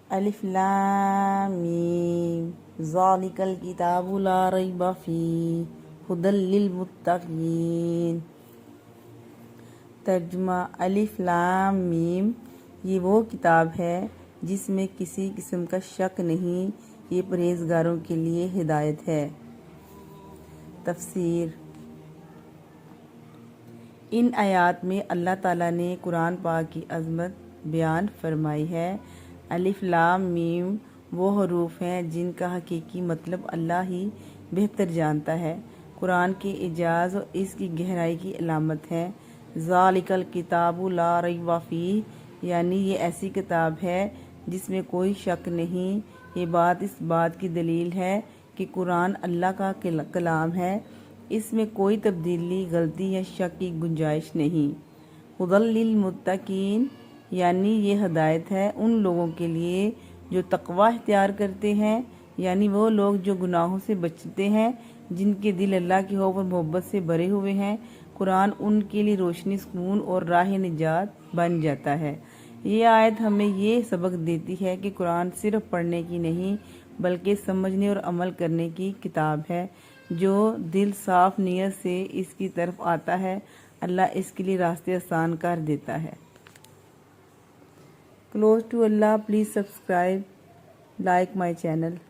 الف لام میم ذالک الکتاب لا ریب فیہ ھدی للمتقین۔ ترجمہ: الف لام میم، یہ وہ کتاب ہے جس میں کسی قسم کا شک نہیں، یہ پرہیزگاروں کے لیے ہدایت ہے۔ تفسیر: ان آیات میں اللہ تعالیٰ نے قرآن پاک کی عظمت بیان فرمائی ہے۔ الف لام میم وہ حروف ہیں جن کا حقیقی مطلب اللہ ہی بہتر جانتا ہے، قرآن کے اعجاز اور اس کی گہرائی کی علامت ہے۔ ذالک الکتاب لا ریب فیہ، یعنی یہ ایسی کتاب ہے جس میں کوئی شک نہیں۔ یہ بات اس بات کی دلیل ہے کہ قرآن اللہ کا کلام ہے، اس میں کوئی تبدیلی، غلطی یا شک کی گنجائش نہیں۔ ھدی للمتقین، یعنی یہ ہدایت ہے ان لوگوں کے لیے جو تقوی اختیار کرتے ہیں، یعنی وہ لوگ جو گناہوں سے بچتے ہیں، جن کے دل اللہ کے خوف اور محبت سے بھرے ہوئے ہیں۔ قرآن ان کے لیے روشنی، سکون اور راہ نجات بن جاتا ہے۔ یہ آیت ہمیں یہ سبق دیتی ہے کہ قرآن صرف پڑھنے کی نہیں بلکہ سمجھنے اور عمل کرنے کی کتاب ہے۔ جو دل صاف نیت سے اس کی طرف آتا ہے، اللہ اس کے لیے راستے آسان کر دیتا ہے۔ Close to Allah, please subscribe, like my channel.